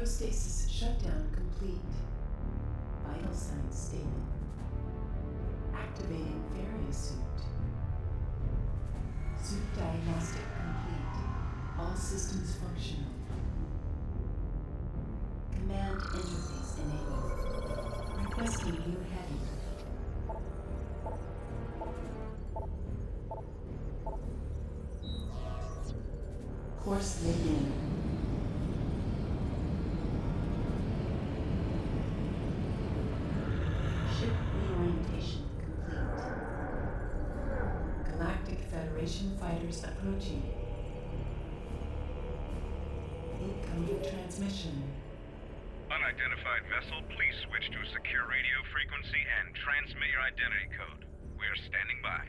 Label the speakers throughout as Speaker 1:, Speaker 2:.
Speaker 1: Cryostasis shutdown complete. Vital signs stable. Activating Varia suit. Suit diagnostic complete. All systems functional. Command interface enabled. Requesting new heading. Course laid in. Ship reorientation complete. Galactic Federation fighters approaching. Incoming transmission.
Speaker 2: Unidentified vessel, please switch to a secure radio frequency and transmit your identity code. We are standing by.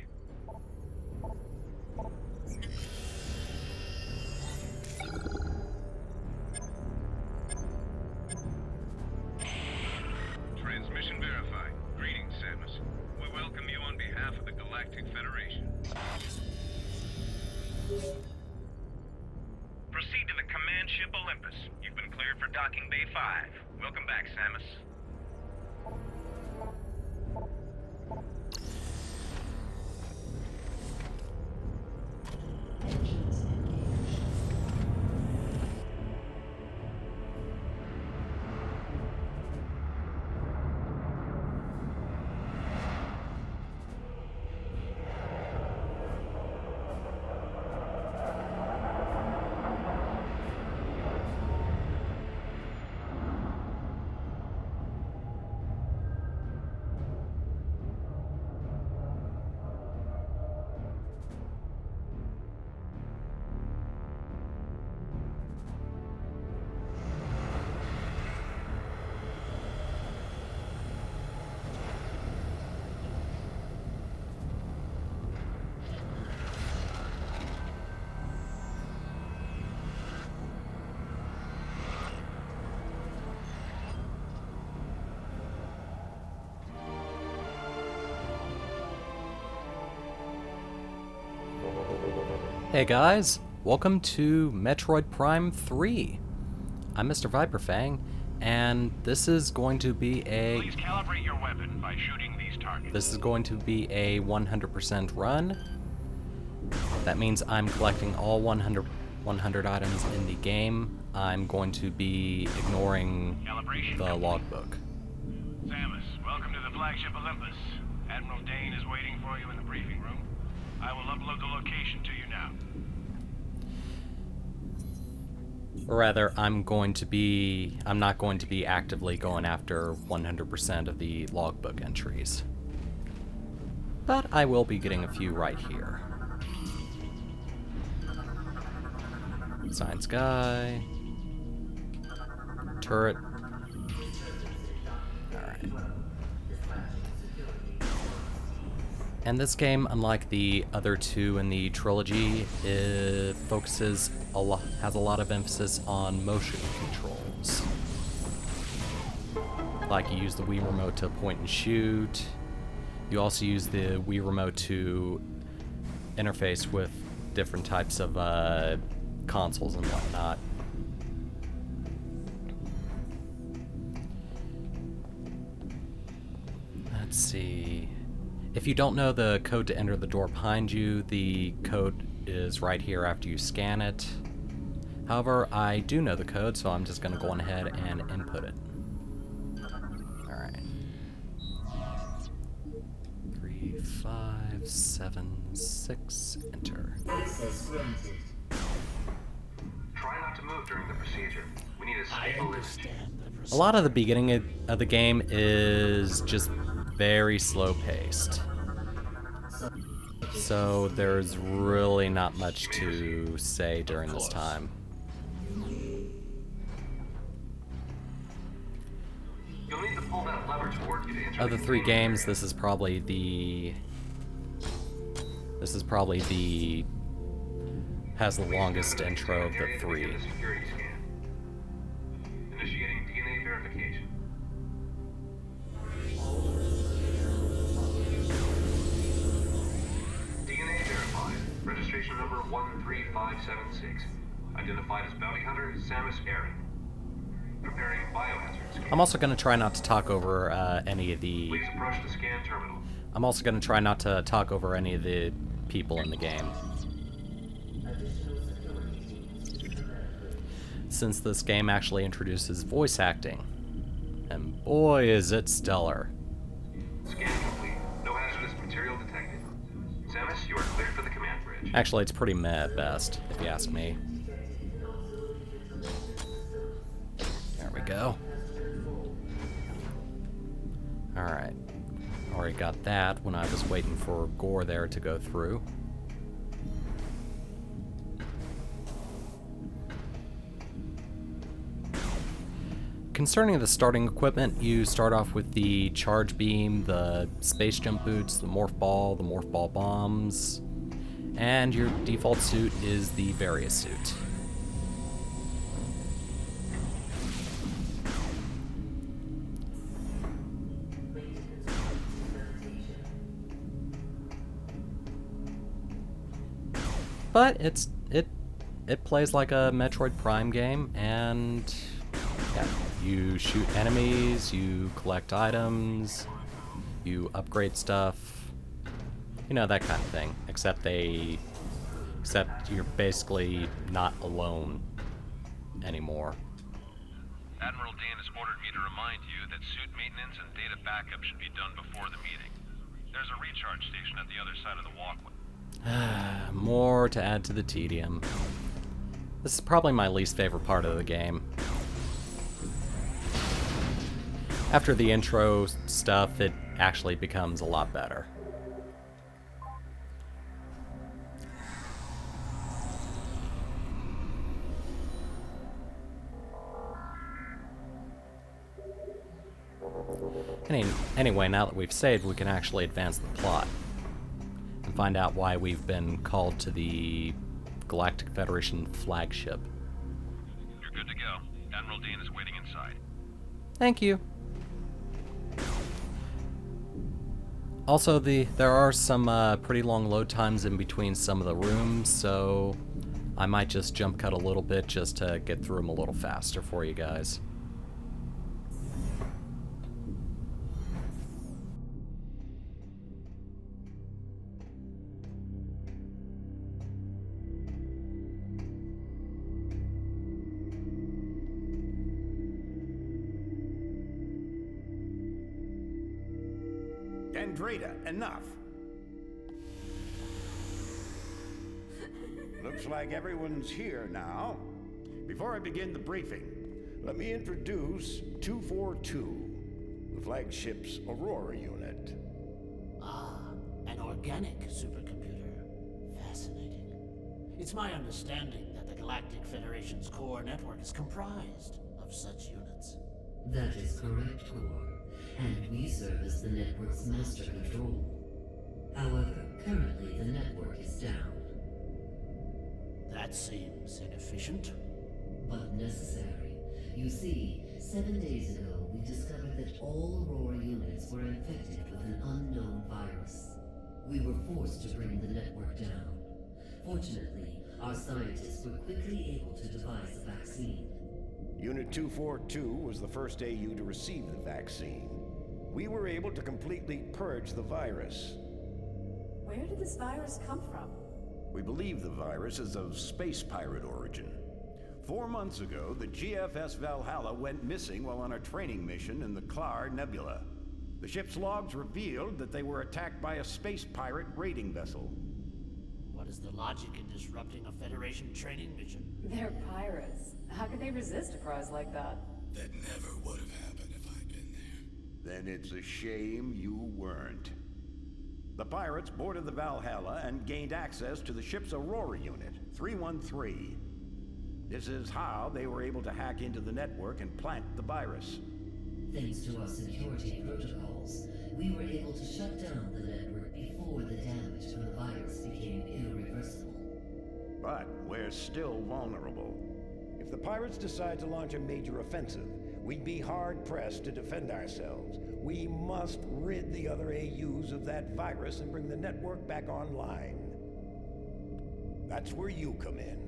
Speaker 2: Transmission verified. Greetings, Samus. We welcome you on behalf of the Galactic Federation. Proceed to the command ship Olympus. You've been cleared for docking bay 5. Welcome back, Samus.
Speaker 1: Engines engaged.
Speaker 3: Hey guys, welcome to Metroid Prime 3. I'm Mr. Viperfang, and this is going to be
Speaker 2: Please calibrate your weapon by shooting these targets.
Speaker 3: This is going to be a 100% run. That means I'm collecting all 100 items in the game. I'm going to be ignoring the logbook.
Speaker 2: Samus, welcome to the flagship Olympus. Admiral Dane is waiting for you in the briefing room. I will upload the location to you now.
Speaker 3: Or rather, I'm not going to be actively going after 100% of the logbook entries. But I will be getting a few right here. Science guy. Turret. Alright. And this game, unlike the other two in the trilogy, it has a lot of emphasis on motion controls. Like you use the Wii Remote to point and shoot. You also use the Wii Remote to interface with different types of consoles and whatnot. Let's see. If you don't know the code to enter the door behind you, the code is right here after you scan it. However, I do know the code, so I'm just going to go on ahead and input it. Alright. 3, 5, 7, 6, enter.
Speaker 4: Access granted.
Speaker 2: Try not to move during the procedure. We need a stable
Speaker 3: A lot of the beginning of the game is just very slow paced. So there's really not much to say during this time.
Speaker 2: You'll need to pull that lever to work you to enter
Speaker 3: Of the three games, this is probably the has the longest intro of the three.
Speaker 2: Security scan. Initiating DNA verification. DNA verified. Registration number 13576. Identified as bounty hunter Samus Aran.
Speaker 4: Preparing biohazard scan.
Speaker 3: I'm also going to try not to talk over any of the...
Speaker 4: Please approach the scan terminal.
Speaker 3: I'm also going to try not to talk over any of the people in the game, since this game actually introduces voice acting. And boy, is it stellar.
Speaker 4: Scan complete. No hazardous material detected. Samus, you are cleared for the command bridge.
Speaker 3: Actually, it's pretty meh at best, if you ask me. There we go. Alright. Already got that when I was waiting for Gore there to go through. Concerning the starting equipment, you start off with the charge beam, the space jump boots, the morph ball bombs, and your default suit is the Various suit. But it plays like a Metroid Prime game, and yeah, you shoot enemies, you collect items, you upgrade stuff, you know, that kind of thing. Except you're basically not alone anymore.
Speaker 2: Admiral Dean has ordered me to remind you that suit maintenance and data backup should be done before the meeting. There's a recharge station at the other side of the walkway.
Speaker 3: More to add to the tedium. This is probably my least favorite part of the game. After the intro stuff, it actually becomes a lot better. Anyway, now that we've saved, we can actually advance the plot and find out why we've been called to the Galactic Federation flagship.
Speaker 2: You're good to go. Admiral Dean is waiting inside.
Speaker 3: Thank you. Also, there are some pretty long load times in between some of the rooms, so I might just jump cut a little bit just to get through them a little faster for you guys.
Speaker 5: Andreda, enough! Looks like everyone's here now. Before I begin the briefing, let me introduce 242, the flagship's Aurora unit.
Speaker 6: Ah, an organic supercomputer. Fascinating. It's my understanding that the Galactic Federation's core network is comprised of such units.
Speaker 1: That is correct, Core. And we serve as the network's master control. However, currently the network is down.
Speaker 6: That seems inefficient.
Speaker 1: But necessary. You see, 7 days ago we discovered that all Aurora units were infected with an unknown virus. We were forced to bring the network down. Fortunately, our scientists were quickly able to devise a vaccine.
Speaker 5: Unit 242 was the first AU to receive the vaccine. We were able to completely purge the virus.
Speaker 7: Where did this virus come from?
Speaker 5: We believe the virus is of space pirate origin. 4 months ago, the GFS Valhalla went missing while on a training mission in the Klar Nebula. The ship's logs revealed that they were attacked by a space pirate raiding vessel.
Speaker 6: What is the logic in disrupting a Federation training mission?
Speaker 7: They're pirates. How could they resist a prize like that?
Speaker 8: That never would have happened if I'd been there.
Speaker 5: Then it's a shame you weren't. The pirates boarded the Valhalla and gained access to the ship's Aurora unit, 313. This is how they were able to hack into the network and plant the virus.
Speaker 1: Thanks to our security protocols, we were able to shut down the network before the damage from the virus became irreversible.
Speaker 5: But we're still vulnerable. If the pirates decide to launch a major offensive, we'd be hard-pressed to defend ourselves. We must rid the other AUs of that virus and bring the network back online. That's where you come in.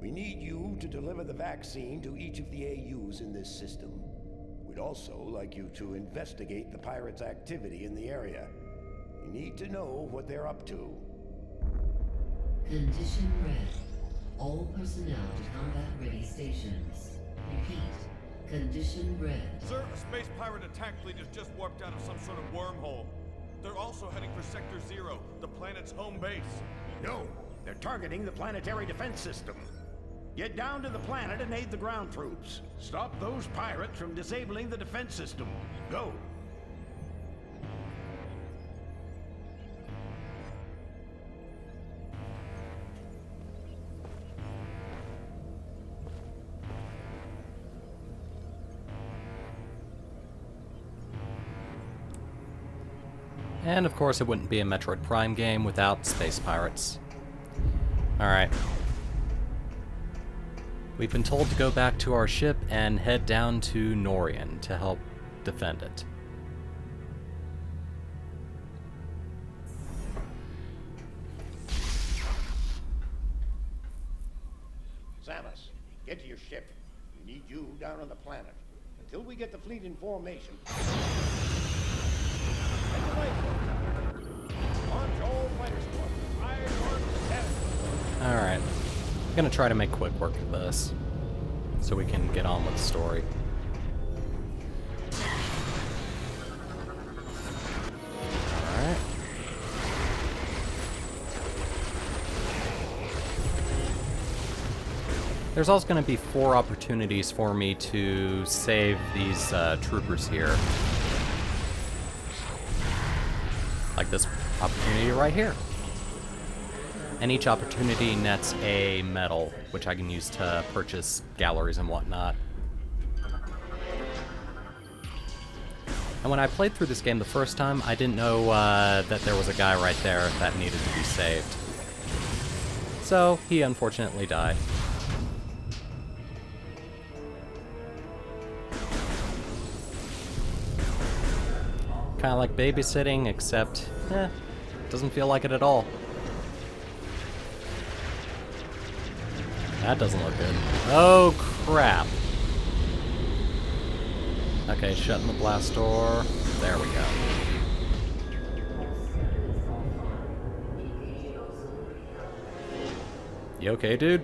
Speaker 9: We need you to deliver the vaccine to each of the AUs in this system. We'd also like you to investigate the pirates' activity in the area. You need to know what they're up to.
Speaker 1: Condition red. All personnel to combat-ready stations. Repeat. Condition red.
Speaker 10: Sir, a space pirate attack fleet has just warped out of some sort of wormhole. They're also heading for Sector 0, the planet's home base.
Speaker 5: No, they're targeting the planetary defense system. Get down to the planet and aid the ground troops. Stop those pirates from disabling the defense system. Go.
Speaker 3: And of course it wouldn't be a Metroid Prime game without space pirates. Alright. We've been told to go back to our ship and head down to Norian to help defend it.
Speaker 9: Samus, get to your ship. We need you down on the planet. Until we get the fleet in formation.
Speaker 3: Alright. I'm gonna try to make quick work of this, so we can get on with the story. Alright. There's also gonna be 4 opportunities for me to save these troopers here. Like this opportunity right here. And each opportunity nets a medal, which I can use to purchase galleries and whatnot. And when I played through this game the first time, I didn't know that there was a guy right there that needed to be saved. So, he unfortunately died. Kind of like babysitting, except, doesn't feel like it at all. That doesn't look good. Oh, crap. Okay, shutting the blast door. There we go. You okay, dude?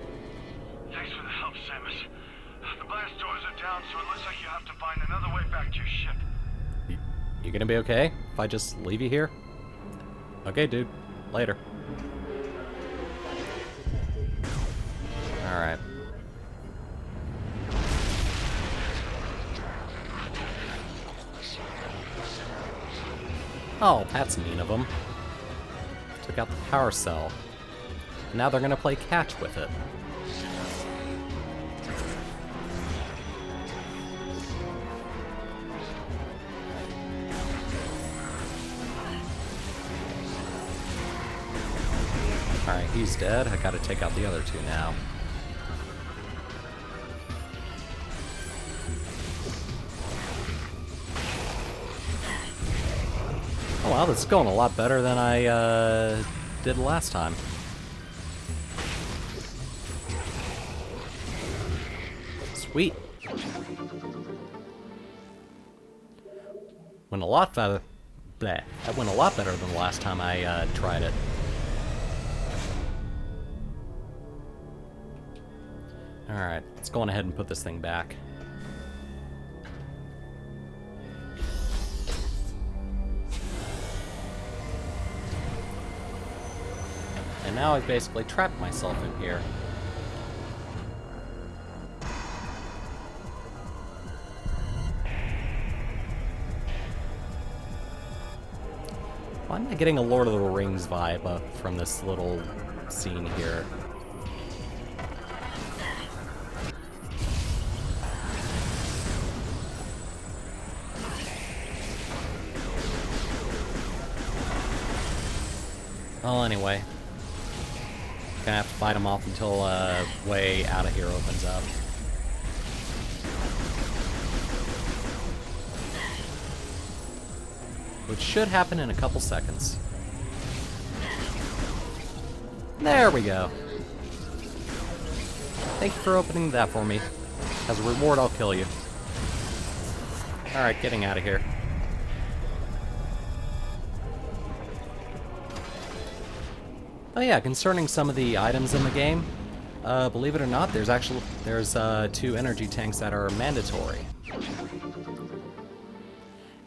Speaker 10: Thanks for the help, Samus. The blast doors are down, so it looks like you have to find another way back to your ship.
Speaker 3: You gonna be okay if I just leave you here? Okay, dude. Later. Alright. Oh, that's mean of them. Took out the power cell. Now they're gonna play catch with it. Alright, he's dead. I gotta take out the other 2 now. Oh wow, this is going a lot better than I did last time. Sweet. Went a lot better. Bleh. That went a lot better than the last time I tried it. Alright, let's go on ahead and put this thing back. And now I've basically trapped myself in here. Why am I getting a Lord of the Rings vibe from this little scene here? Well, anyway. Gonna have to fight him off until way out of here opens up. Which should happen in a couple seconds. There we go. Thank you for opening that for me. As a reward, I'll kill you. Alright, getting out of here. Oh yeah, concerning some of the items in the game, believe it or not, there's 2 energy tanks that are mandatory.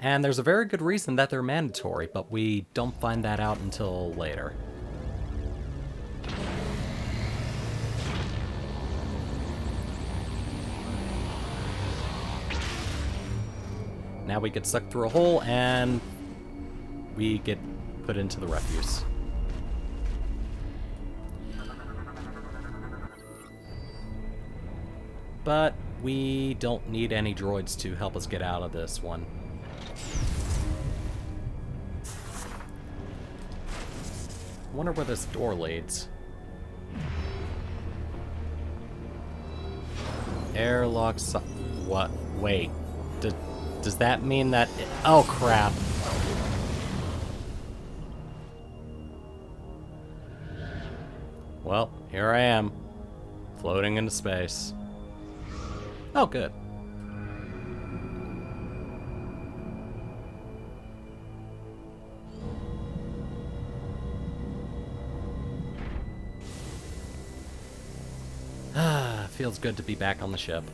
Speaker 3: And there's a very good reason that they're mandatory, but we don't find that out until later. Now we get sucked through a hole and we get put into the refuse. But we don't need any droids to help us get out of this one. I wonder where this door leads. Airlock what? Wait. Does that mean that... Oh, crap. Well, here I am. Floating into space. Oh, good. Feels good to be back on the ship.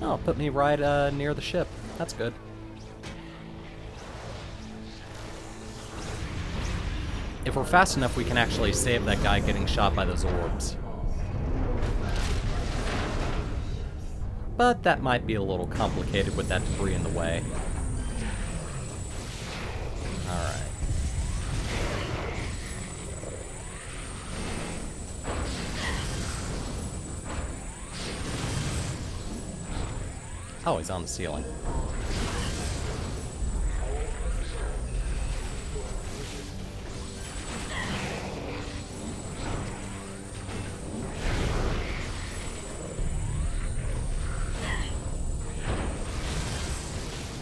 Speaker 3: Oh, put me right near the ship. That's good. If we're fast enough, we can actually save that guy getting shot by those orbs. But that might be a little complicated with that debris in the way. Alright. Oh, he's on the ceiling.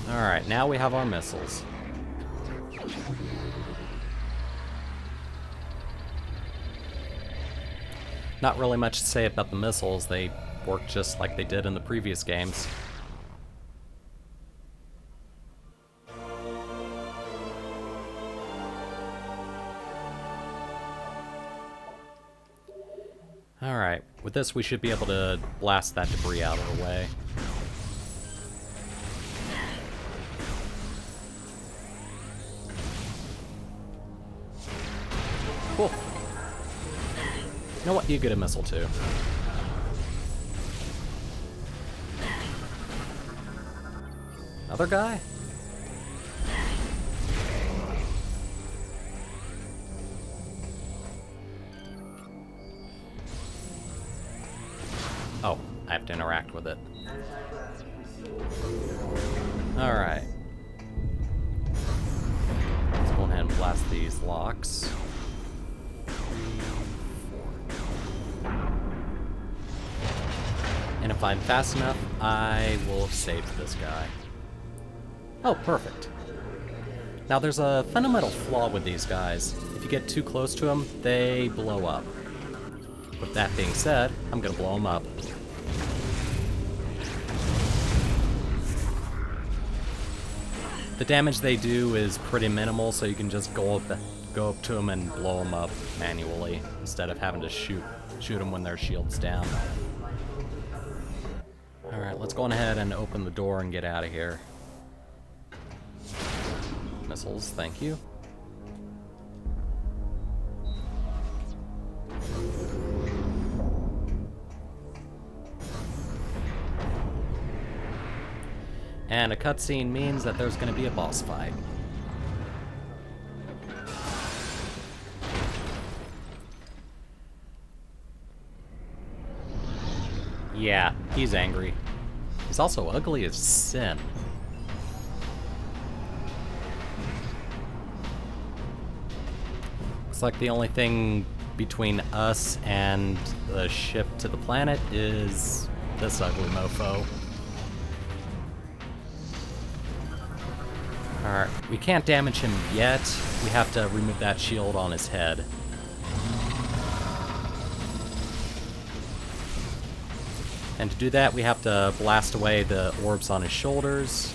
Speaker 3: Alright, now we have our missiles. Not really much to say about the missiles. They work just like they did in the previous games. Alright, with this we should be able to blast that debris out of the way. Cool. You know what? You get a missile too. Another guy? Oh, I have to interact with it. Alright. Let's go ahead and blast these locks. 3, 4. And if I'm fast enough, I will have saved this guy. Oh, perfect. Now there's a fundamental flaw with these guys. If you get too close to them, they blow up. With that being said, I'm gonna blow them up. The damage they do is pretty minimal, so you can just go up to them and blow them up manually, instead of having to shoot them when their shield's down. Alright, let's go on ahead and open the door and get out of here. Missiles, thank you. And a cutscene means that there's going to be a boss fight. Yeah, he's angry. He's also ugly as sin. Looks like the only thing between us and the ship to the planet is this ugly mofo. Alright, we can't damage him yet. We have to remove that shield on his head. And to do that, we have to blast away the orbs on his shoulders,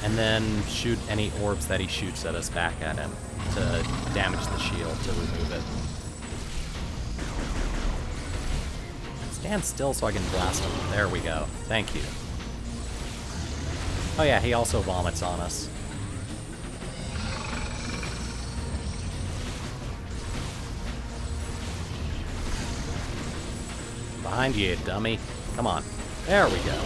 Speaker 3: and then shoot any orbs that he shoots at us back at him to damage the shield to remove it. Stand still so I can blast him. There we go. Thank you. Oh yeah, he also vomits on us. Behind you, dummy. Come on. There we go.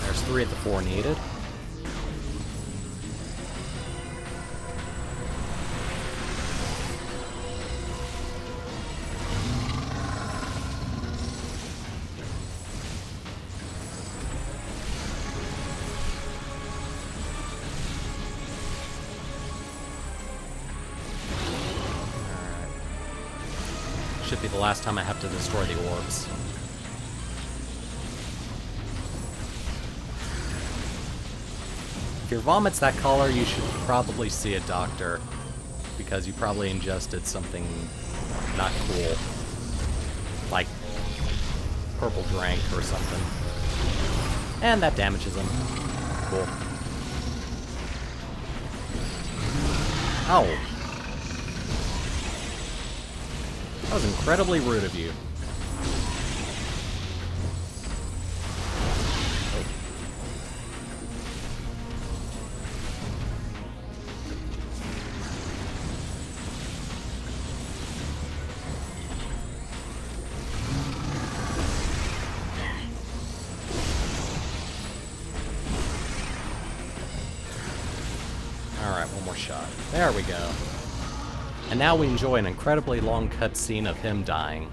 Speaker 3: There's 3 of the 4 needed. Should be the last time I have to destroy the orbs. If your vomit's that color, you should probably see a doctor, because you probably ingested something not cool. Like purple drink or something. And that damages him. Cool. Ow. That was incredibly rude of you. Alright, one more shot. There we go. And now we enjoy an incredibly long cutscene of him dying.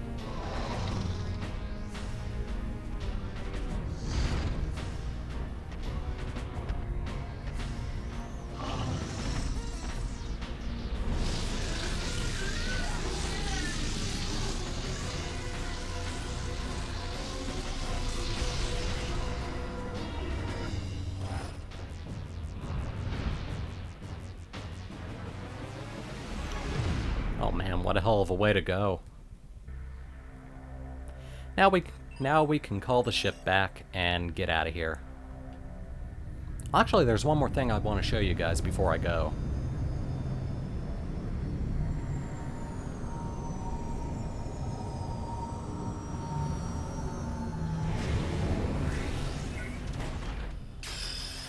Speaker 3: Oh man, what a hell of a way to go. Now we can call the ship back and get out of here. Actually, there's one more thing I want to show you guys before I go.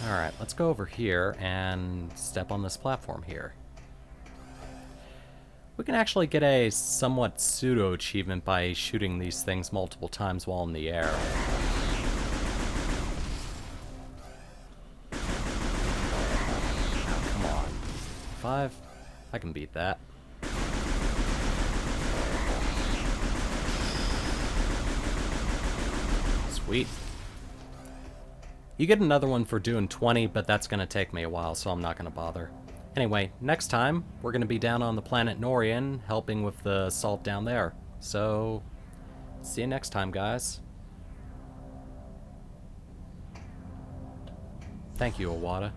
Speaker 3: Alright, let's go over here and step on this platform here. We can actually get a somewhat pseudo-achievement by shooting these things multiple times while in the air. Oh, come on. 5? I can beat that. Sweet. You get another one for doing 20, but that's going to take me a while, so I'm not going to bother. Anyway, next time, we're going to be down on the planet Norian, helping with the assault down there. So, see you next time, guys. Thank you, Iwata.